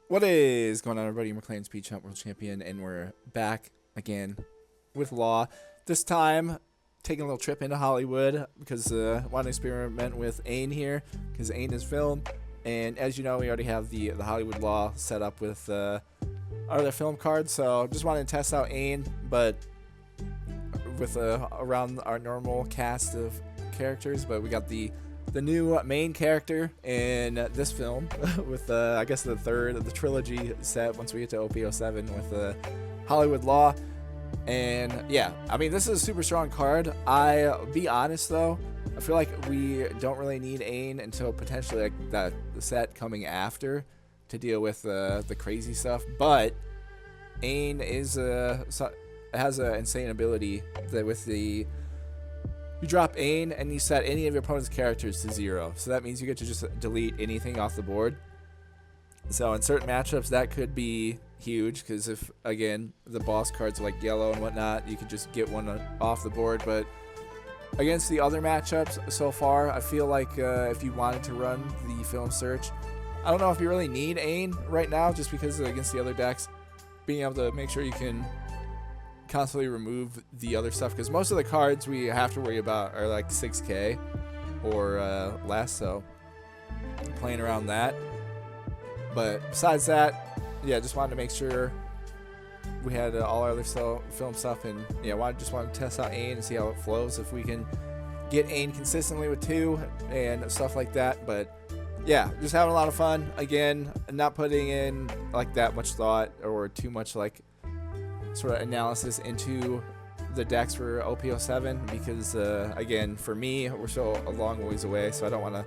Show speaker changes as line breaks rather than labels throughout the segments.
What is going on, everybody? McLean's Speed Champ World Champion, and we're back again with Law. This time, taking a little trip into Hollywood because I want to experiment with Ain here because Ain is film. And as you know, we already have the Hollywood Law set up with our other film cards, so just wanted to test out Ain, but with around our normal cast of characters. But we got the new main character in this film with I guess the third of the trilogy set once we get to OP07 with Hollywood Law. And yeah, I mean, this is a super strong card. I'll be honest though, I feel like we don't really need Ain until potentially like the set coming after to deal with the crazy stuff. But Ain is has an insane ability that with the you drop Ain and you set any of your opponent's characters to 0. So that means you get to just delete anything off the board. So in certain matchups that could be huge because if, again, the boss cards are like yellow and whatnot, you could just get one off the board. But against the other matchups so far, I feel like if you wanted to run the film search, I don't know if you really need Ain right now just because against the other decks, being able to make sure you can constantly remove the other stuff, because most of the cards we have to worry about are like 6k or less, so playing around that. But besides that, yeah, just wanted to make sure we had all our other film stuff, and yeah, just wanted to test out Ain and see how it flows, if we can get Ain consistently with 2 and stuff like that. But yeah, just having a lot of fun. Again, not putting in like that much thought or too much like sort of analysis into the decks for OP07 because again, for me, we're still a long ways away, so I don't want to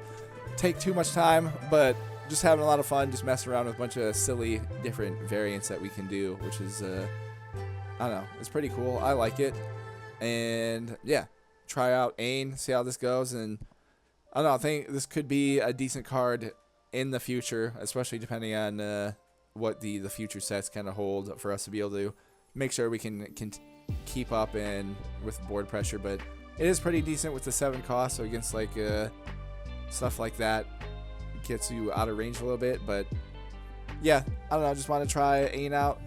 take too much time, but just having a lot of fun, just messing around with a bunch of silly different variants that we can do, which is I don't know, it's pretty cool. I like it. And yeah, try out Ain, see how this goes, and I don't know, I think this could be a decent card in the future, especially depending on what the future sets kind of hold for us to be able to make sure we can keep up and with board pressure. But it is pretty decent with the 7 cost, so against like stuff like that, it gets you out of range a little bit. But yeah, I don't know, just want to try Ain out,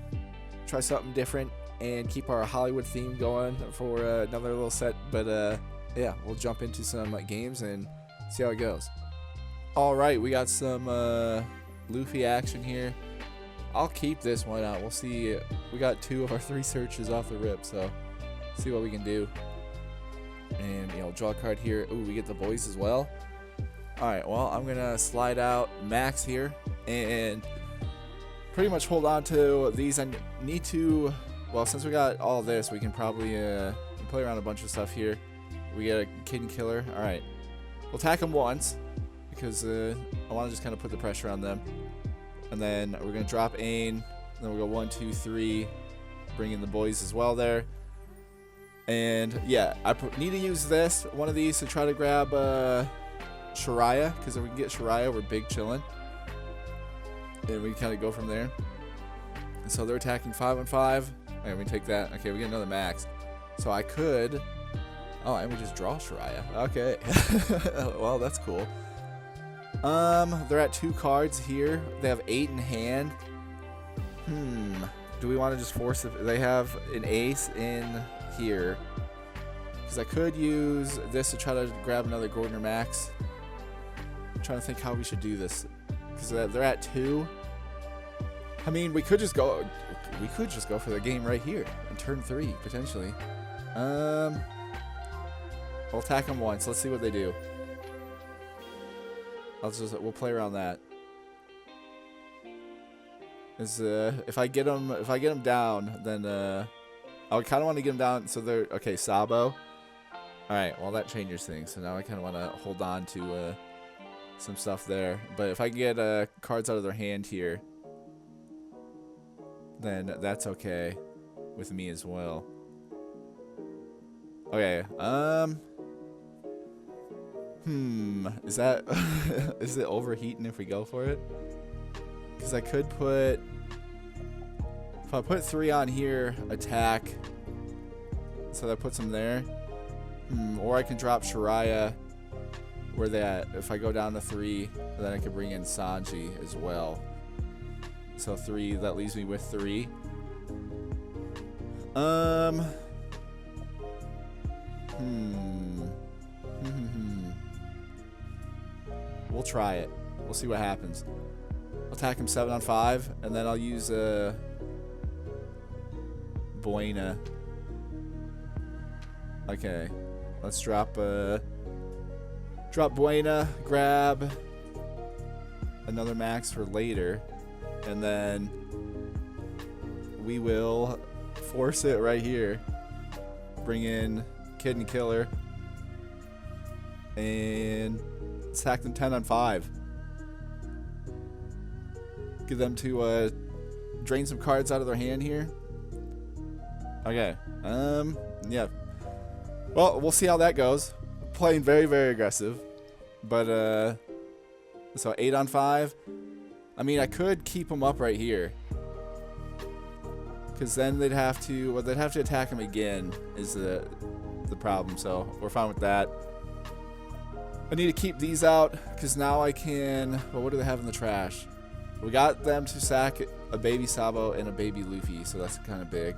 try something different, and keep our Hollywood theme going for another little set. But yeah, we'll jump into some games and see how it goes. All right, we got some Luffy action here. I'll keep this one out. We'll see. We got 2 of our 3 searches off the rip, so see what we can do. And, you know, draw a card here. Ooh, we get the boys as well. All right, well, I'm going to slide out Max here and pretty much hold on to these. I need to, well, since we got all this, we can probably play around a bunch of stuff here. We get a Kid and Killer. All right, we'll attack them once because I want to just kind of put the pressure on them. And then we're going to drop Ain. Then we'll go 1, 2, 3. Bring in the boys as well there. And yeah, I need to use one of these to try to grab Shariah. Because if we can get Shariah, we're big chillin'. And we kind of go from there. And so they're attacking 5 on 5. And we take that. Okay, we get another max. So I could. Oh, and we just draw Shariah. Okay. Well, that's cool. They're at 2 cards here. They have 8 in hand. Do we want to just force it? They have an ace in here. Because I could use this to try to grab another Gordon or Max. I'm trying to think how we should do this. Because they're at 2. I mean, we could just go for the game right here on turn 3, potentially. We'll attack them once. Let's see what they do. We'll play around that. If I get them down, then I would kind of want to get them down. So they're okay. Sabo. All right. Well, that changes things. So now I kind of want to hold on to some stuff there. But if I can get cards out of their hand here, then that's okay with me as well. Okay. Is that is it overheating if we go for it? Because I could put, if I put 3 on here, attack, so that puts them there. Or I can drop Shariah where they at. If I go down to 3, then I can bring in Sanji as well. So 3, that leaves me with 3. We'll try it. We'll see what happens. I'll attack him 7 on 5, and then I'll use Buena. Okay, let's drop Buena, grab another max for later, and then we will force it right here. Bring in Kid and Killer, and attack them 10 on 5. Get them to drain some cards out of their hand here. Okay. Yeah. Well, we'll see how that goes. Playing very, very aggressive. But, so 8 on 5. I mean, I could keep them up right here. Because then they'd have to attack him again is the problem. So we're fine with that. I need to keep these out because now I can, well, what do they have in the trash? We got them to sack a baby Sabo and a baby Luffy, so that's kind of big.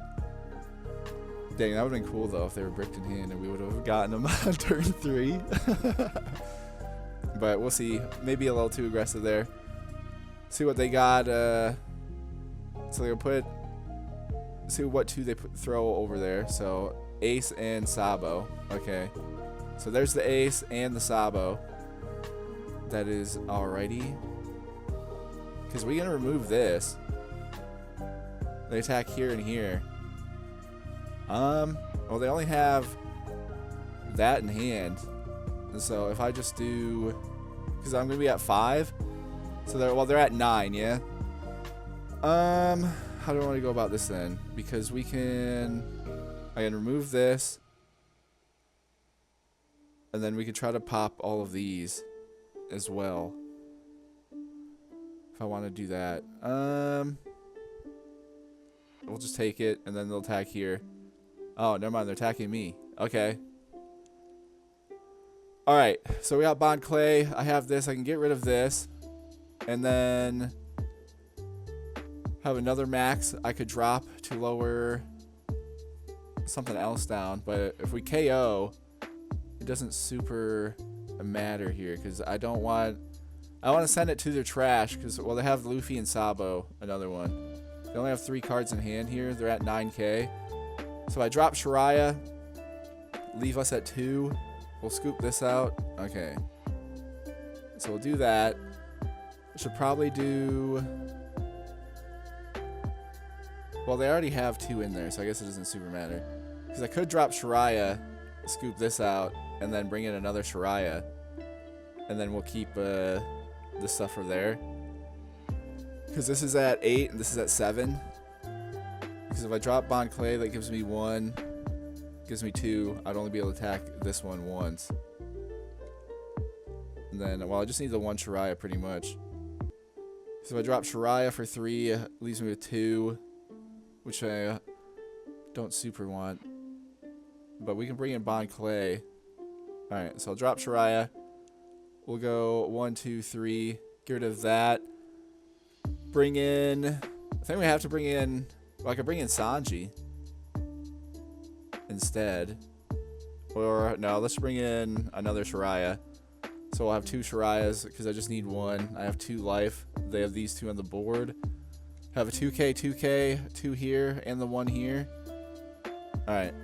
Dang, that would have been cool though if they were bricked in hand and we would have gotten them on turn 3. But we'll see. Maybe a little too aggressive there. See what they got. So they'll put. See what 2 they throw over there. So Ace and Sabo. Okay. So there's the Ace and the Sabo. That is alrighty. Because we're gonna remove this. They attack here and here. Well, they only have that in hand. And so if I just do, because I'm gonna be at 5. So they're at 9, yeah. How do I want to go about this then? Because I can remove this, and then we could try to pop all of these as well. If I want to do that, we'll just take it, and then they'll attack here. Oh, never mind. They're attacking me. Okay. All right. So we got Bond Clay. I have this. I can get rid of this, and then have another max I could drop to lower something else down. But if we KO, it doesn't super matter here because I want to send it to their trash because, well, they have Luffy and Sabo, another one. They only have 3 cards in hand here. They're at 9k. So I drop Shiraya, leave us at 2. We'll scoop this out. Okay. So we'll do that. Should probably do. Well, they already have 2 in there, so I guess it doesn't super matter. Because I could drop Shiraya, scoop this out, and then bring in another Shiraya. And then we'll keep this stuff for there. Because this is at 8 and this is at 7. Because if I drop Bond Clay, that gives me 1. Gives me 2. I'd only be able to attack this one once. And then, well, I just need the 1 Shiraya pretty much. So if I drop Shiraya for 3, it leaves me with 2. Which I don't super want. But we can bring in Bond Clay. Alright, so I'll drop Shiraya. We'll go 1, 2, 3. Get rid of that. Bring in. I think we have to bring in. Well, I could bring in Sanji instead. Or, no, let's bring in another Shiraya. So we'll have 2 Shirayas because I just need 1. I have 2 life. They have these 2 on the board. Have a 2k, 2k, 2 here, and the 1 here. Alright.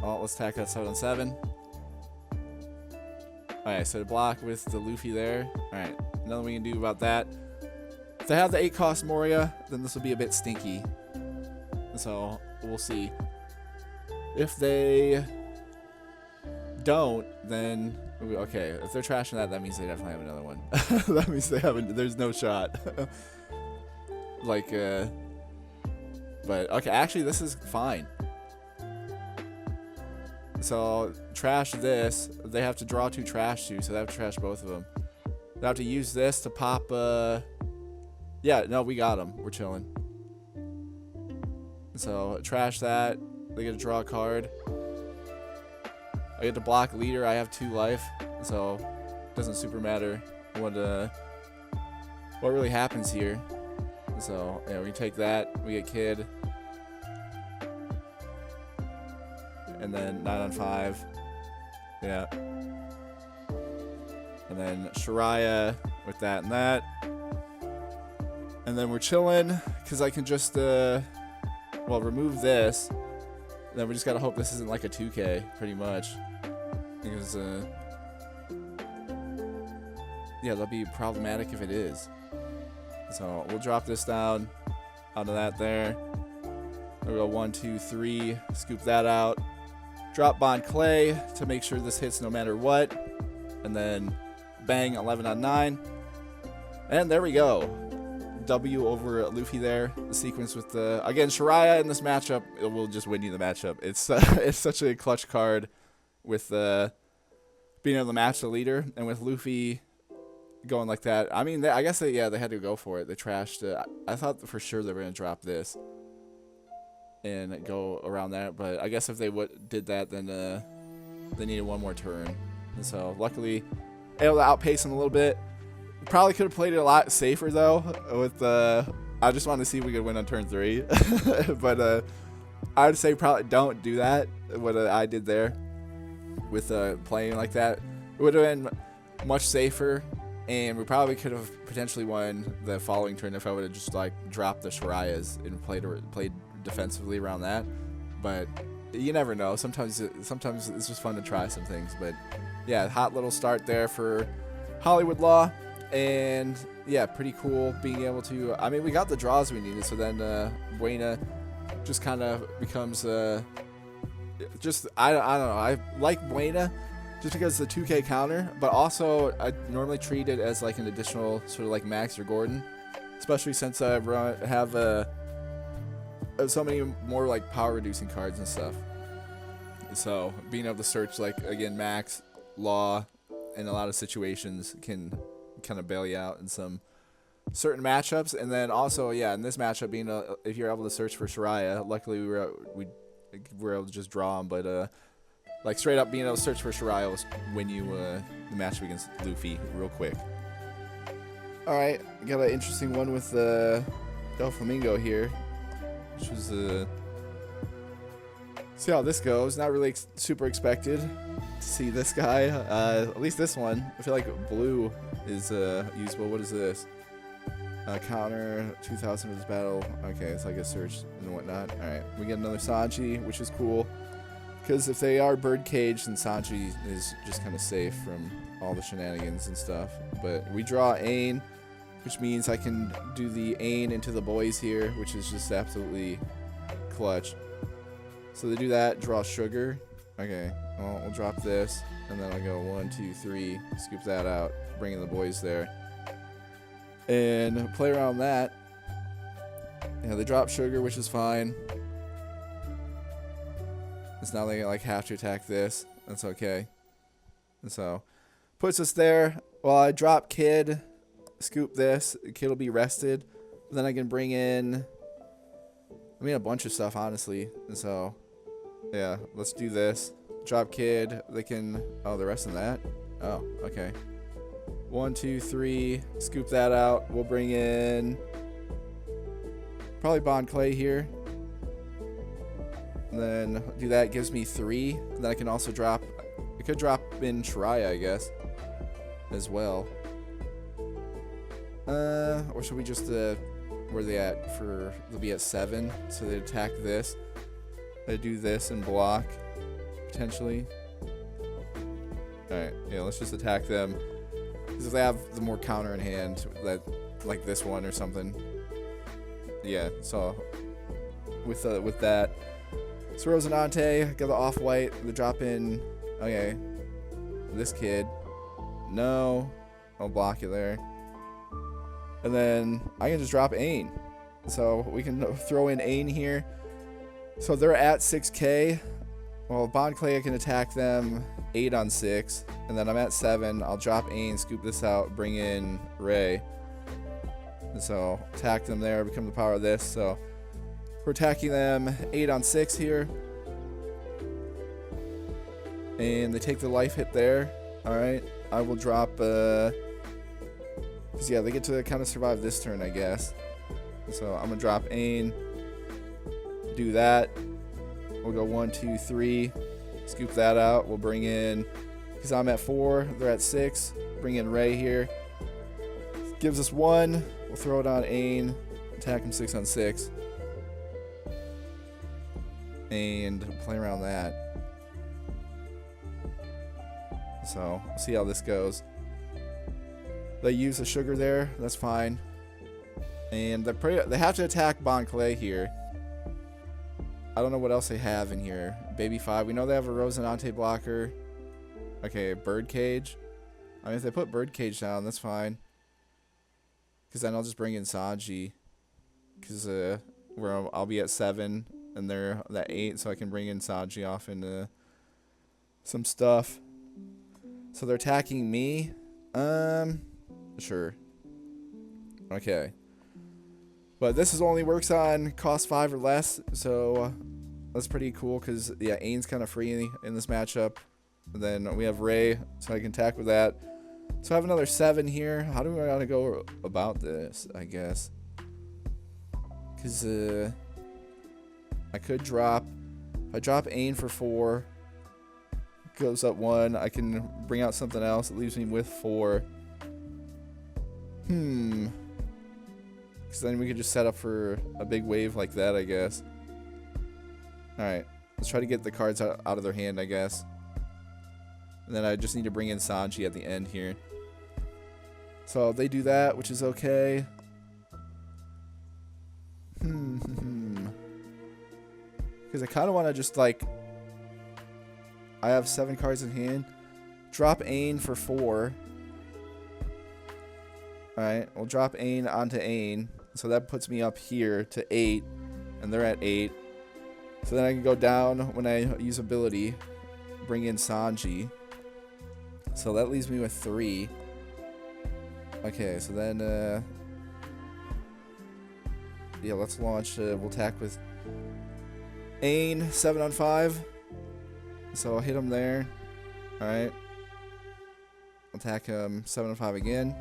Well, let's attack that 7 on 7. Alright, so to block with the Luffy there. Alright, nothing we can do about that. If they have the 8 cost Moria, then this will be a bit stinky. So, we'll see. If they don't, then. Okay, if they're trashing that, that means they definitely have another one. That means they haven't. There's no shot. Like, but okay, actually, this is fine. So, trash this. They have to draw 2 trash too, so they have to trash both of them. They have to use this to pop, yeah, no, we got them. We're chilling. So, trash that. They get to draw a card. I get to block leader. I have 2 life, so it doesn't super matter what really happens here. So, yeah, we take that. We get Kid. And then 9 on 5. Yeah. And then Shariah with that and that. And then we're chilling because I can just, remove this. And then we just got to hope this isn't like a 2K, pretty much. Because, yeah, that'll be problematic if it is. So we'll drop this down onto that there. We'll go 1, 2, 3. Scoop that out. Drop Bond Clay to make sure this hits no matter what. And then bang, 11 on 9. And there we go. W over Luffy there. The sequence with the, again, Shariah in this matchup, it will just win you the matchup. It's such a clutch card with being able to match the leader. And with Luffy going like that, I mean, I guess they had to go for it. They trashed it. I thought for sure they were going to drop this and go around that. But I guess if they did that, then they needed one more turn. And so luckily, able to outpace him a little bit. Probably could have played it a lot safer though. With I just wanted to see if we could win on turn 3, but I would say probably don't do that. What I did there with playing like that, it would have been much safer, and we probably could have potentially won the following turn if I would have just like dropped the Shariahs and played defensively around that. But you never know. Sometimes it's just fun to try some things. But yeah, hot little start there for Hollywood Law. And yeah, pretty cool being able to, I mean, we got the draws we needed, so then Buena just kind of becomes just, I don't know, I like Buena just because it's a 2K counter, but also I normally treat it as like an additional sort of like Max or Gordon, especially since I have so many more like power reducing cards and stuff. So being able to search like, again, Max, Law in a lot of situations can kind of bail you out in some certain matchups. And then also, yeah, in this matchup, being if you're able to search for Shariah, luckily we were able to just draw him. But like straight up being able to search for Shariah will win you the matchup against Luffy real quick. All right, got an interesting one with Doflamingo here, which was see how this goes. Not really super expected to see this guy. At least this one. I feel like blue is usable. What is this? Counter 2000 for this battle. Okay, it's like a search and whatnot. Alright, we get another Sanji, which is cool. Because if they are birdcaged, then Sanji is just kind of safe from all the shenanigans and stuff. But we draw Ain, which means I can do the Ain into the boys here, which is just absolutely clutch. So they do that, draw Sugar. Okay, well, we'll drop this, and then I go 1, 2, 3, scoop that out, bring in the boys there, and play around that. Yeah, they drop Sugar, which is fine. So now they like have to attack this. That's okay. And so puts us there. Well, I drop Kid, scoop this. Kid will be rested. Then I can bring in, I mean, a bunch of stuff, honestly. And so, yeah, let's do this. Drop Kid. They can, oh, the rest of that? Oh, okay. 1, 2, 3. Scoop that out. We'll bring in probably Bond Clay here. And then do that. Gives me 3. And then I can also drop, I could drop in Shariah, I guess, as well. Or should we just, where are they at? They'll be at 7. So they attack this. I do this and block, potentially. Alright, yeah, let's just attack them. Because if they have the more counter in hand, like this one or something. Yeah, so with that. So Rosinante, got the off-white, the drop in, okay. This kid. No. I'll block it there. And then I can just drop Ain. So we can throw in Ain here. So they're at 6k. Well, Bond Clay, I can attack them 8 on 6. And then I'm at 7. I'll drop Ain, scoop this out, bring in Ray. And so attack them there, become the power of this. So we're attacking them 8 on 6 here. And they take the life hit there. Alright. I will drop, because yeah, they get to kind of survive this turn, I guess. So I'm gonna drop Ain. Do that. We'll go 1, 2, 3. Scoop that out. We'll bring in, because I'm at 4, they're at 6. Bring in Ray here. Gives us 1. We'll throw it on Ain. Attack him 6 on 6. And play around that. So, we'll see how this goes. They use the sugar there. That's fine. And they have to attack Bon Clay here. I don't know what else they have in here. Baby 5. We know they have a Rosinante blocker. Okay, Birdcage. I mean, if they put Birdcage down, that's fine. Because then I'll just bring in Sanji. Because I'll be at 7 and they're at 8, so I can bring in Sanji off into some stuff. So they're attacking me. Sure. Okay. But this only works on cost 5 or less, so that's pretty cool because, yeah, Ain's kind of free in this matchup. And then we have Ray, so I can attack with that. So I have another 7 here. How do I want to go about this, I guess? Because I could drop... If I drop Ain for 4, goes up 1, I can bring out something else. It leaves me with 4. Because then we could just set up for a big wave like that, I guess. Alright. Let's try to get the cards out of their hand, I guess. And then I just need to bring in Sanji at the end here. So they do that, which is okay. Because I kind of want to just, like... I have 7 cards in hand. Drop Ain for 4. Alright, we'll drop Ain onto Ain. So that puts me up here to 8. And they're at 8. So then I can go down when I use ability. Bring in Sanji. So that leaves me with 3. Okay, so then... yeah, let's launch. We'll attack with Ain, 7 on 5. So I'll hit him there. Alright. Attack him 7 on 5 again.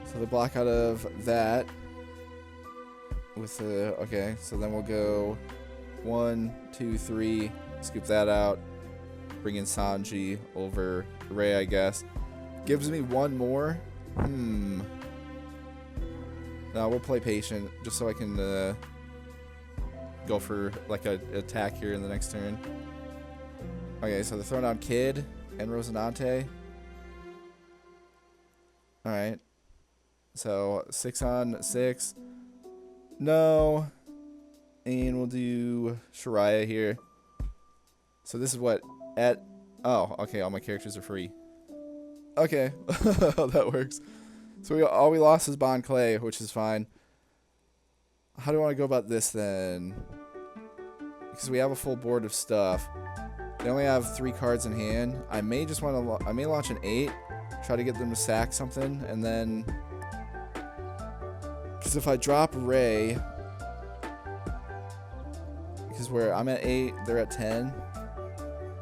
So they block out of that. With okay, so then we'll go 1, 2, 3. Scoop that out. Bring in Sanji over Ray, I guess. Gives me 1 more. No, we'll play patient just so I can go for like an attack here in the next turn. Okay, so they're throwing out Kid and Rosinante. Alright. So 6 on 6. No. And we'll do Shiraya here. So this is what at... Oh, okay, all my characters are free. Okay, that works. So all we lost is Bon Clay, which is fine. How do I want to go about this then? Because we have a full board of stuff. They only have 3 cards in hand. I may just want to... I may launch an 8. Try to get them to sack something. And then... Because if I drop Ray... Because I'm at 8, they're at 10.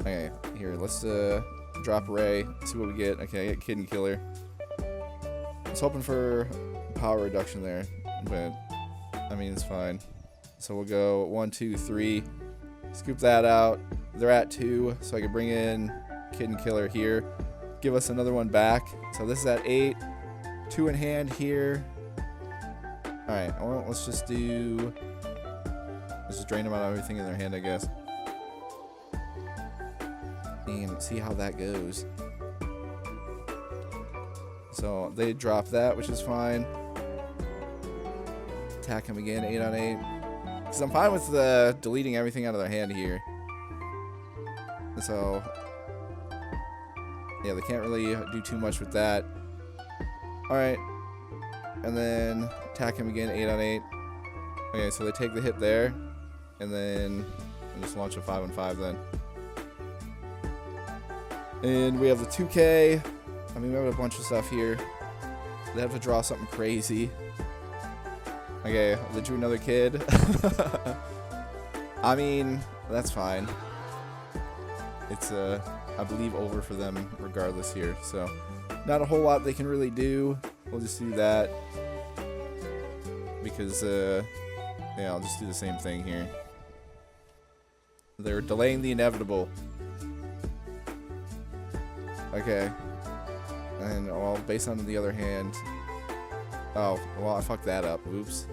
Okay, here, let's drop Ray. See what we get. Okay, I get Kid and Killer. I was hoping for power reduction there. But, I mean, it's fine. So we'll go 1, 2, 3. Scoop that out. They're at 2, so I can bring in Kid and Killer here. Give us another one back. So this is at 8. 2 in hand here. Alright, well, let's just do... Let's just drain them out of everything in their hand, I guess. And see how that goes. So they drop that, which is fine. Attack him again, 8 on 8. Because I'm fine with deleting everything out of their hand here. So, yeah, they can't really do too much with that. Alright. And then attack him again, 8 on 8. Okay, so they take the hit there. And then I'll just launch a 5 on 5 then. And we have the 2K. I mean, we have a bunch of stuff here. They have to draw something crazy. Okay, they drew another Kid. I mean, that's fine. It's, I believe, over for them regardless here. So, not a whole lot they can really do. We'll just do that. because yeah, I'll just do the same thing here. They're delaying the inevitable. Okay. And, well, based on the other hand... Oh, well, I fucked that up. Oops.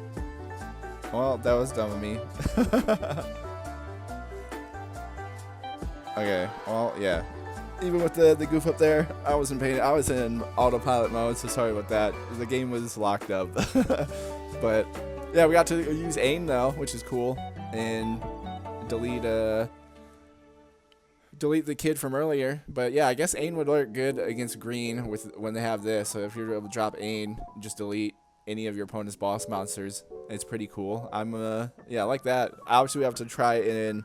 Well, that was dumb of me. Okay, well, yeah. Even with the goof up there, I wasn't paying. I was in autopilot mode, so sorry about that. The game was locked up. But, yeah, we got to use aim, though, which is cool. And delete the kid from earlier. But yeah, I guess Ain would work good against green when they have this. So if you're able to drop Ain, just delete any of your opponent's boss monsters. It's pretty cool. Yeah, I like that. Obviously we have to try it in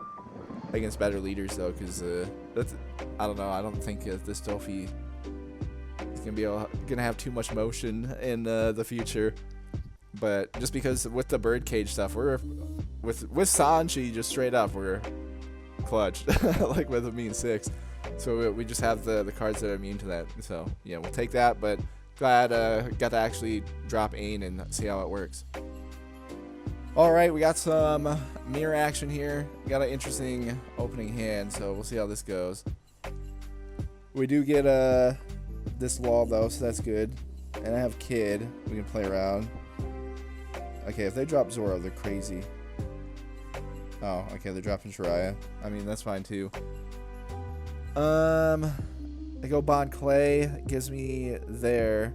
against better leaders though, because I don't know. I don't think this Dofi is gonna have too much motion in the future. But just because with the birdcage stuff, we're with Sanji just straight up we're clutch like with a mean 6, so we just have the cards that are immune to that. So yeah, we'll take that, but glad got to actually drop Ain and see how it works. Alright, we got some mirror action here. We got an interesting opening hand, so we'll see how this goes. We do get this wall though, so that's good. And I have Kid, we can play around. Okay, if they drop Zoro, they're crazy. Oh, okay, they're dropping Jiraiya. I mean, that's fine too. I go Bond Clay, gives me there.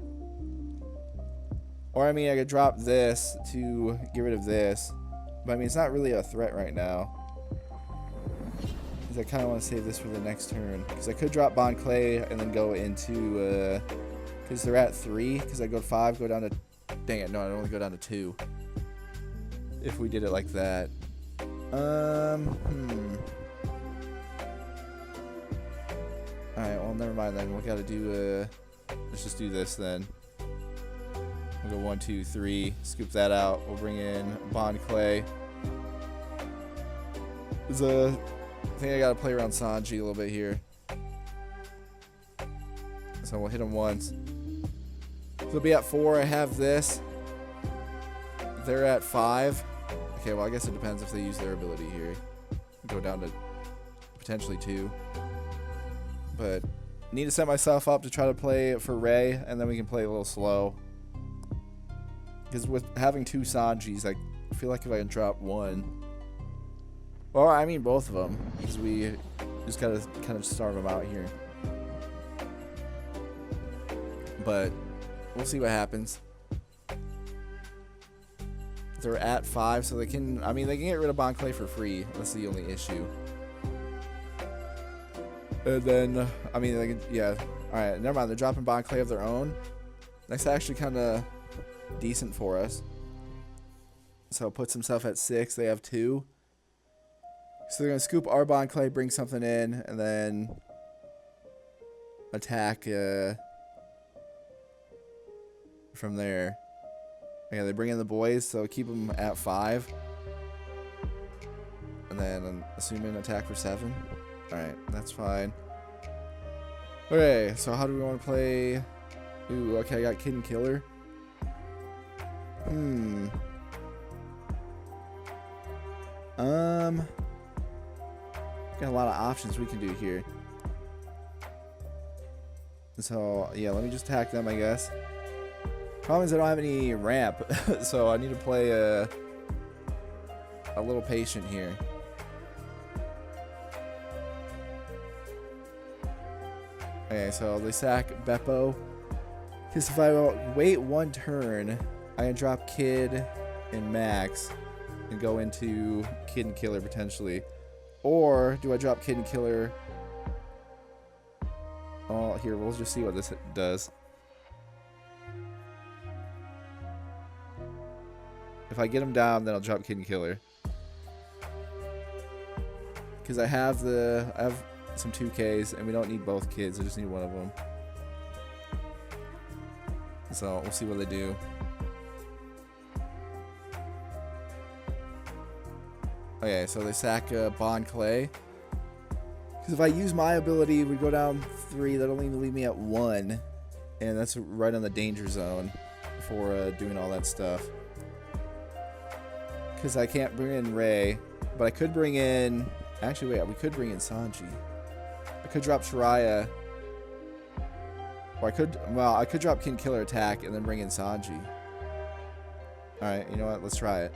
Or I mean, I could drop this to get rid of this. But I mean, it's not really a threat right now. Because I kind of want to save this for the next turn. Because I could drop Bond Clay and then go into, because they're at 3. Because I go 5, go down to, dang it, no, I'd only go down to 2. If we did it like that. Alright, well, never mind then. We gotta do, let's just do this then. We'll go 1, 2, 3. Scoop that out. We'll bring in Bond Clay. I think I gotta play around Sanji a little bit here. So we'll hit him once. So they'll be at 4. I have this. They're at 5. Okay, well, I guess it depends if they use their ability here. Go down to potentially 2. But need to set myself up to try to play for Ray, and then we can play a little slow. Because with having 2 Sanjis, I feel like if I can drop 1... Well, I mean both of them, because we just gotta kind of starve them out here. But we'll see what happens. They're at 5, so they can... I mean, they can get rid of Bond Clay for free. That's the only issue. And then, I mean, they can... Yeah. Alright, never mind. They're dropping Bond Clay of their own. That's actually kind of decent for us. So, puts himself at 6. They have 2. So, they're going to scoop our Bond Clay, bring something in, and then attack from there. Yeah, they bring in the boys, so keep them at 5. And then I'm assuming attack for 7. Alright, that's fine. Okay, so how do we want to play? Ooh, okay, I got Kid and Killer. Got a lot of options we can do here. So, yeah, let me just attack them, I guess. Problem is I don't have any ramp, so I need to play a little patient here. Okay, so they sack Beppo. Because if I wait 1 turn, I can drop Kid and Max and go into Kid and Killer potentially. Or do I drop Kid and Killer? Oh, here, we'll just see what this does. If I get him down, then I'll drop Kid and Killer. Because I have some 2Ks, and we don't need both kids. I just need one of them. So we'll see what they do. Okay, so they sack Bond Clay. Because if I use my ability, we go down 3. That'll only leave me at 1, and that's right on the danger zone for doing all that stuff. because I can't bring in Ray, but I could bring in. Actually, wait, we could bring in Sanji. I could drop Shiraya. Or I could drop Kin Killer attack and then bring in Sanji. Alright, you know what? Let's try it.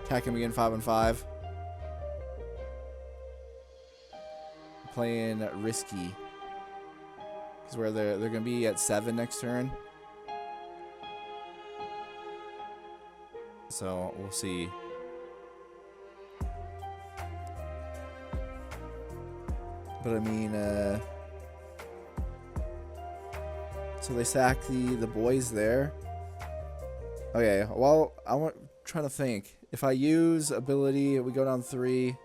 Attack him again 5-on-5. Playing risky. Because where they're going to be at 7 next turn. So, we'll see. But I mean, so they sack the boys there. Okay, well, I'm trying to think. If I use ability, we go down 3,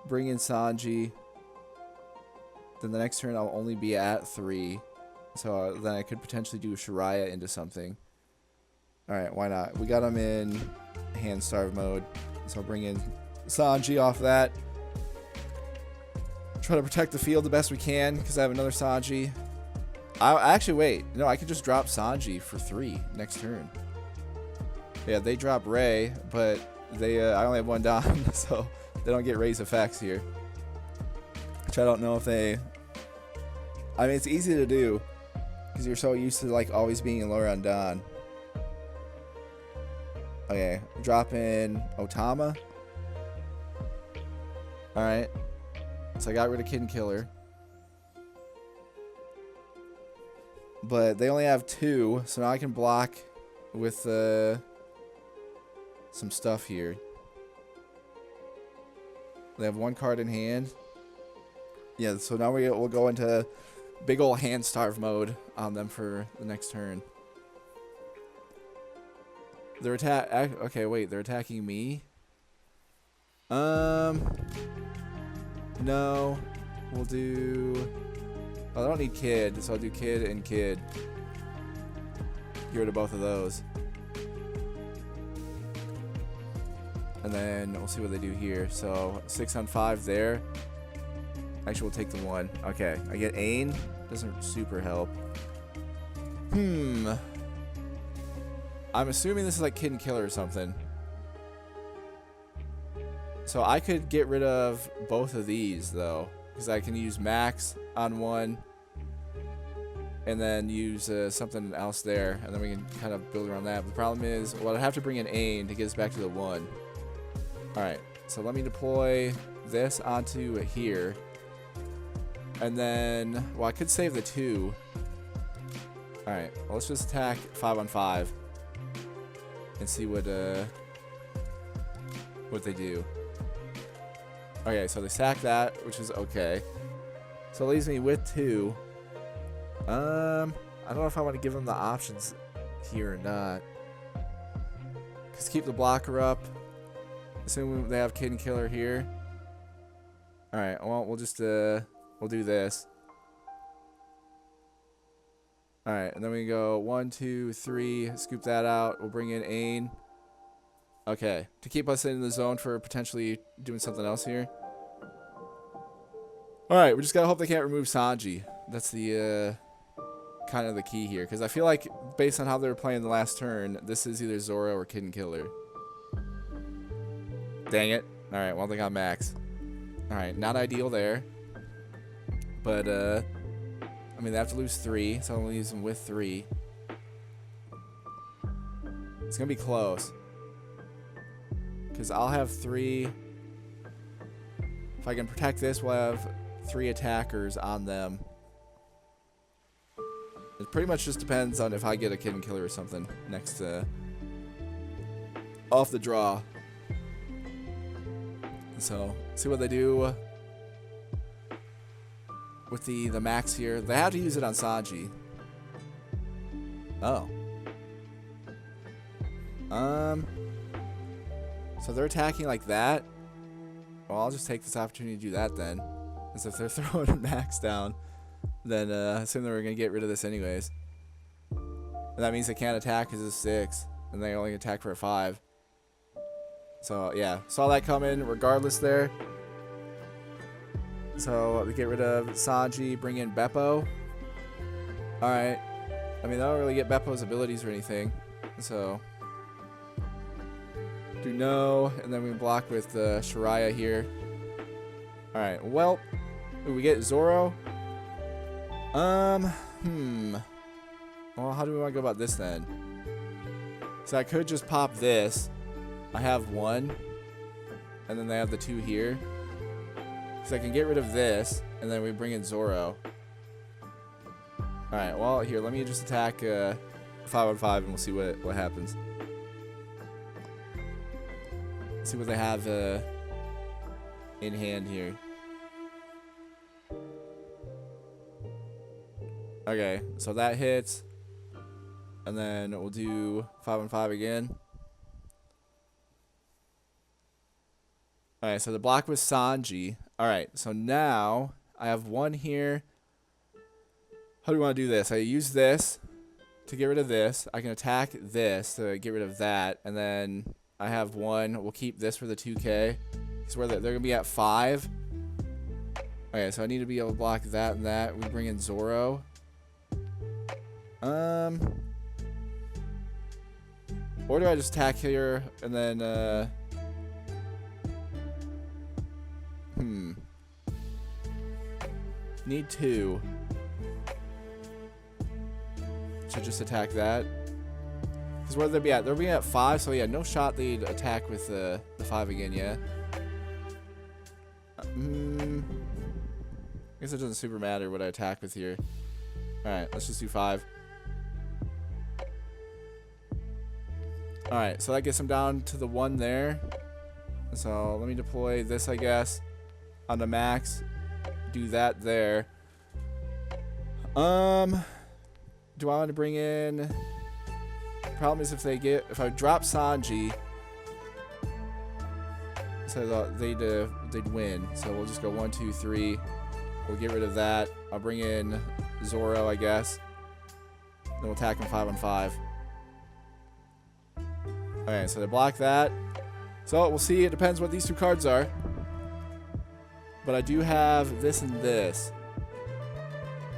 bring in Sanji, then the next turn I'll only be at 3. So then I could potentially do Shiraya into something. Alright, why not? We got him in hand starve mode. So I'll bring in Sanji off that. Try to protect the field the best we can because I have another Sanji. Actually, wait. No, I could just drop Sanji for 3 next turn. Yeah, they drop Ray, but I only have 1 Don, so they don't get Ray's effects here. Which I don't know if they... I mean, it's easy to do because you're so used to like always being in lower on Don. Okay, drop in Otama. Alright. So I got rid of Kid Killer. But they only have 2, so now I can block with some stuff here. They have 1 card in hand. Yeah, so now we'll go into big ol' hand starve mode on them for the next turn. They're okay, wait, they're attacking me? No. We'll do... Oh, I don't need Kid, so I'll do Kid and Kid. Get rid of both of those. And then we'll see what they do here. So 6-on-5 there. Actually, we'll take the 1. Okay, I get Ain. Doesn't super help. I'm assuming this is like Kid and Killer or something. So I could get rid of both of these though, because I can use Max on 1, and then use something else there, and then we can kind of build around that. But the problem is, well, I'd have to bring in Ain to get us back to the 1. Alright, so let me deploy this onto here. And then, well, I could save the 2. Alright, well, let's just attack 5-on-5 and see what they do. Okay, so they sack that, which is okay. So it leaves me with 2. I don't know if I want to give them the options here or not. Just keep the blocker up. Assuming they have Kid and Killer here. Alright, well, we'll just, we'll do this. Alright, and then we go 1, 2, 3, scoop that out. We'll bring in Ain. Okay, to keep us in the zone for potentially doing something else here. Alright, we just gotta hope they can't remove Sanji. That's the, kind of the key here. Because I feel like, based on how they were playing the last turn, this is either Zoro or Kid and Killer. Dang it. Alright, well, they got Max. Alright, not ideal there. But, I mean, they have to lose 3, so I'm going to use them with 3. It's going to be close. Because I'll have 3. If I can protect this, we'll have 3 attackers on them. It pretty much just depends on if I get a Kid and Killer or something next off the draw. So, see what they do with the Max here. They have to use it on Sanji. Oh. So they're attacking like that. Well, I'll just take this opportunity to do that then. As if they're throwing Max down, then I assume they were going to get rid of this anyways. And that means they can't attack because it's 6. And they only attack for a 5. So, yeah. Saw that coming regardless there. So, we get rid of Sanji, bring in Beppo. Alright. I mean, they don't really get Beppo's abilities or anything. So, do no, and then we block with Shariah here. Alright, well, we get Zoro. Well, how do we want to go about this then? So I could just pop this. I have one, and then they have the two here. So I can get rid of this, and then we bring in Zoro. Alright, well, here, let me just attack 5-on-5, and we'll see what happens. See what they have in hand here. Okay, so that hits. And then we'll do 5-on-5 again. Alright, so the block was Sanji. Alright, so now I have one here. How do we want to do this? I use this to get rid of this. I can attack this to get rid of that. And then I have one. We'll keep this for the 2K. This is where they're going to be at 5. Okay, so I need to be able to block that and that. We bring in Zoro. Or do I just attack here and then, Need 2. Should just attack that. Because where they'd be at? They're being at 5, so yeah, no shot they'd attack with the 5 again, yeah. I guess it doesn't super matter what I attack with here. Alright, let's just do 5. Alright, so that gets them down to the 1 there. So let me deploy this, I guess, on the max. Do that there. Do I want to bring in... Problem is if I drop Sanji, so they'd win. So we'll just go 1, 2, 3. We'll get rid of that. I'll bring in Zoro, I guess. Then we'll attack him 5-on-5. Okay, so they block that. So we'll see. It depends what these two cards are. But I do have this and this.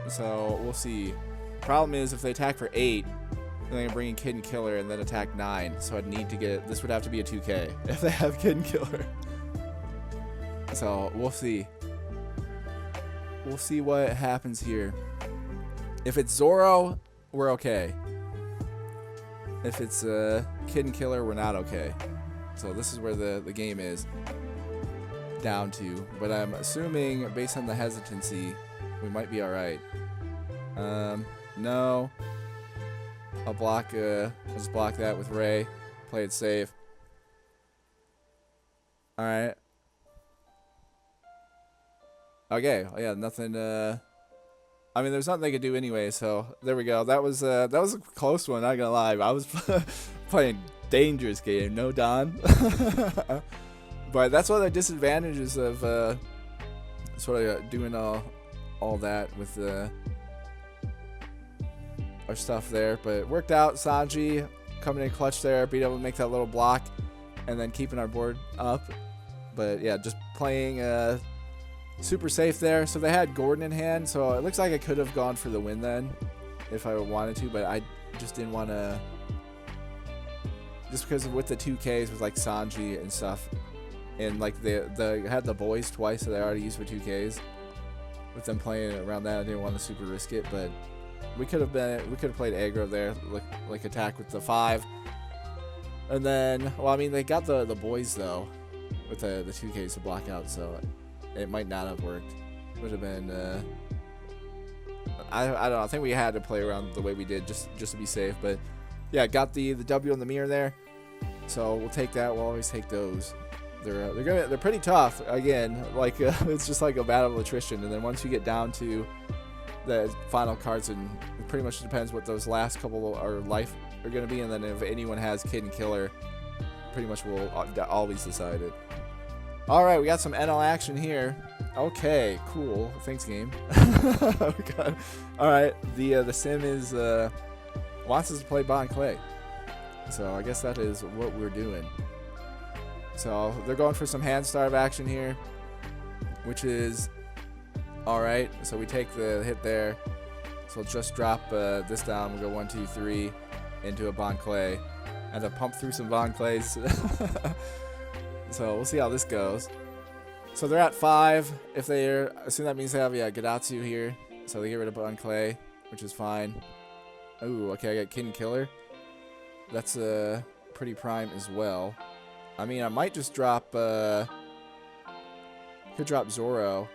So we'll see. Problem is if they attack for 8, then I can bring in Kid and Killer and then attack 9. So I'd need to get... This would have to be a 2K if they have Kid and Killer. So we'll see. We'll see what happens here. If it's Zoro, we're okay. If it's Kid and Killer, we're not okay. So this is where the game is down to. But I'm assuming, based on the hesitancy, we might be alright. No. I'll just block that with Ray. Play it safe. Alright. Okay, yeah, nothing, I mean, there's nothing they could do anyway, so there we go. That was a close one, not gonna lie. I was playing dangerous game, no Don. But that's one of the disadvantages of sort of doing all that with our stuff there. But it worked out. Sanji coming in clutch there, being able to make that little block, and then keeping our board up. But yeah, just playing super safe there. So they had Gordon in hand, so it looks like I could have gone for the win then if I wanted to, but I just didn't want to, just because with the 2Ks with like Sanji and stuff, and like they had the boys twice that I already used for 2Ks. With them playing around that, I didn't want to super risk it, but we could have played aggro there, like attack with the 5, and then, well, I mean, they got the boys though with the 2Ks to block out, so it might not have worked. Would have been I don't know. I think we had to play around the way we did just to be safe, but yeah, got the W in the mirror there, so we'll take that. We'll always take those. They're pretty tough. Again, like it's just like a battle of attrition, and then once you get down to the final cards, and it pretty much depends what those last couple are life are going to be, and then if anyone has Kid and Killer, pretty much will always decide it. All right, we got some Enel action here. Okay, cool. Thanks, game. All right, the sim is wants us to play Bon Clay, so I guess that is what we're doing. So they're going for some hand starve action here, which is all right. So we take the hit there. So we'll just drop this down. We'll go 1, 2, 3 into a Bon Clay. And to pump through some Von Clays. So we'll see how this goes. So they're at 5. If they're, assume that means they have, yeah, Gadatsu here. So they get rid of Von Clay, which is fine. Ooh, okay, I got Kid and Killer. That's pretty prime as well. I mean, I might just drop, could drop Zoro.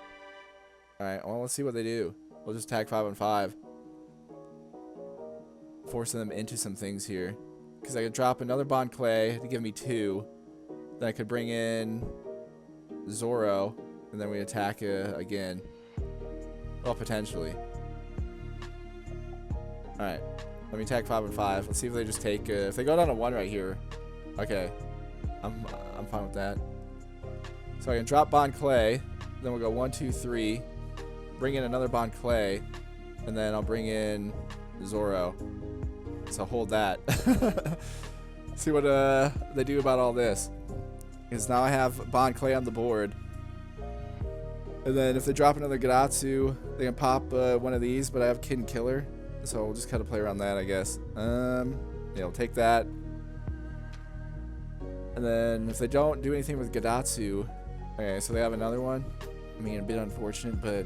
Alright, well, let's see what they do. We'll just tag 5 on 5. Forcing them into some things here. Because I could drop another Bon Clay to give me 2. Then I could bring in Zoro. And then we attack again. Well, potentially. Alright. Let me tag 5 on 5. Let's see if they just take... if they go down to 1 right here. Okay. I'm fine with that. So I can drop Bon Clay. Then we'll go 1, 2, 3. Bring in another Bon Clay. And then I'll bring in Zoro. So hold that. See what they do about all this. Because now I have Bon Clay on the board. And then if they drop another Gadatsu, they can pop one of these. But I have Kid and Killer. So we'll just kind of play around that, I guess. Yeah, we'll take that. And then if they don't do anything with Gadatsu... Okay, so they have another one. I mean, a bit unfortunate, but...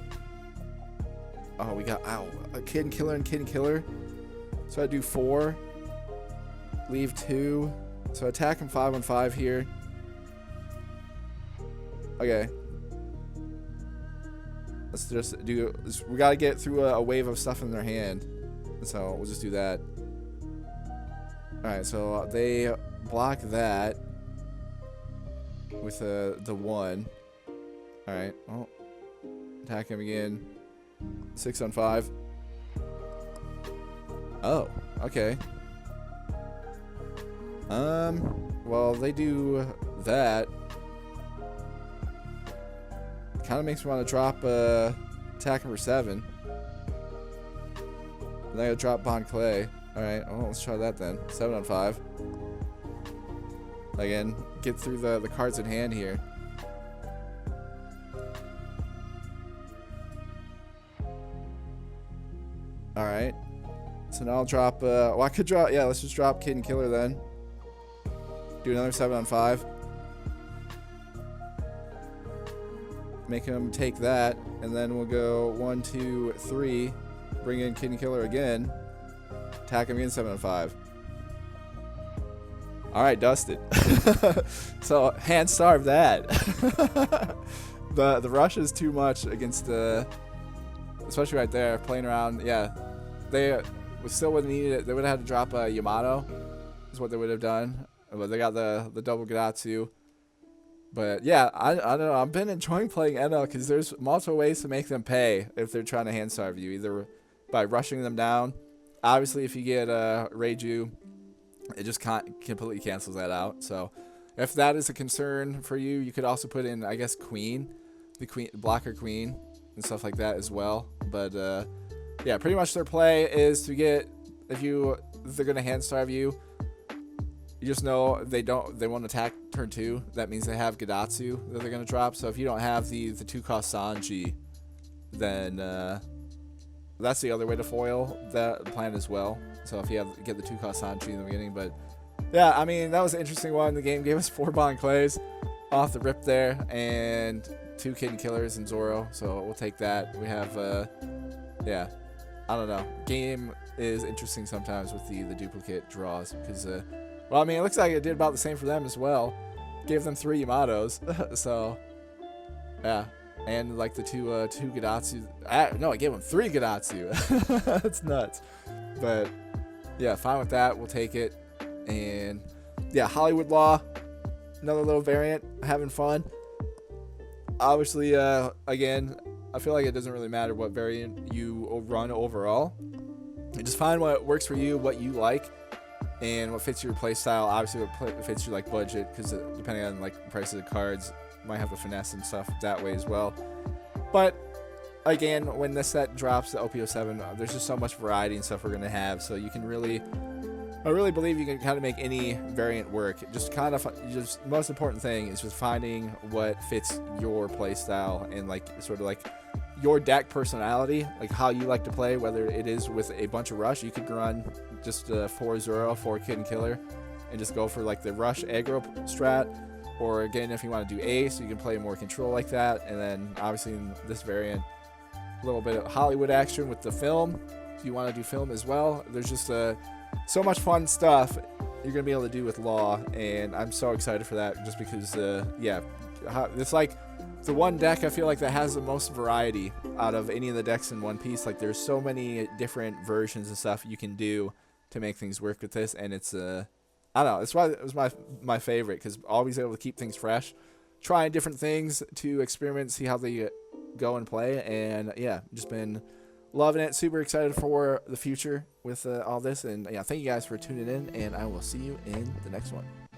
Oh, we got... Ow. A Kid and Killer and Kid and Killer. So I do 4. Leave 2. So attack him 5 on 5 here. Okay. Let's just do... We gotta get through a wave of stuff in their hand. So we'll just do that. Alright, so they block that. With the 1. Alright, well. Attack him again. 6 on 5. Oh, okay. Well, they do that. Kind of makes me want to drop attack number 7. And then I gotta drop Bon Clay. Alright, well, let's try that then. 7 on 5. Again, get through the cards in hand here. Alright. So now I'll drop, well, I could drop, yeah, let's just drop Kid and Killer then. Do another 7 on 5. Make him take that, and then we'll go 1, 2, 3. Bring in Kid and Killer again. Attack him again 7 on 5. Alright, dusted. So, hand starve that. The rush is too much against the... Especially right there, playing around. Yeah, they still would have needed it. They would have had to drop a Yamato, is what they would have done. But they got the double Gadatsu. But yeah, I don't know. I've been enjoying playing Enel because there's multiple ways to make them pay if they're trying to hand starve you. Either by rushing them down. Obviously, if you get Reiju, it just completely cancels that out. So if that is a concern for you, you could also put in, I guess, Queen, the blocker Queen, and stuff like that as well. But yeah, pretty much their play is to get, if they're gonna hand starve you, you just know they won't attack turn 2. That means they have Gadatsu that they're gonna drop. So if you don't have the 2-cost Sanji, then that's the other way to foil that plan as well. So if you get the 2-cost Sanji in the beginning. But yeah, I mean, that was an interesting one. The game gave us 4 Bon Clays off the rip there, and 2 Kid and Killers and Zoro. So we'll take that. We have yeah, I don't know. Game is interesting sometimes with the duplicate draws because well, I mean, it looks like it did about the same for them as well. Gave them 3 Yamatos. So yeah. And like the two Gadatsu. No, I gave them 3 Gadatsu. That's nuts. But yeah, fine with that. We'll take it. And yeah, Hollywood Law, another little variant. Having fun. Obviously, again, I feel like it doesn't really matter what variant you run overall. You just find what works for you, what you like, and what fits your play style. Obviously, what fits your like budget, because depending on like prices of cards, might have the finesse and stuff that way as well. But again, when this set drops, the OP07, there's just so much variety and stuff we're gonna have. So you can really, I really believe you can kind of make any variant work. Just most important thing is just finding what fits your play style and like sort of like your deck personality, like how you like to play. Whether it is with a bunch of rush, you could run just 4 Zoro, 4 Kid and Killer, and just go for like the rush aggro strat. Or again, if you want to do ace, you can play more control like that. And then obviously in this variant, a little bit of Hollywood action with the film. If you want to do film as well, there's just so much fun stuff you're going to be able to do with Law. And I'm so excited for that just because, yeah, it's like the one deck I feel like that has the most variety out of any of the decks in One Piece. Like there's so many different versions and stuff you can do to make things work with this. And it's, I don't know, it's why it was my favorite, because always able to keep things fresh, trying different things to experiment, see how they go and play. And yeah, just been loving it. Super excited for the future with all this. And yeah, thank you guys for tuning in, and I will see you in the next one.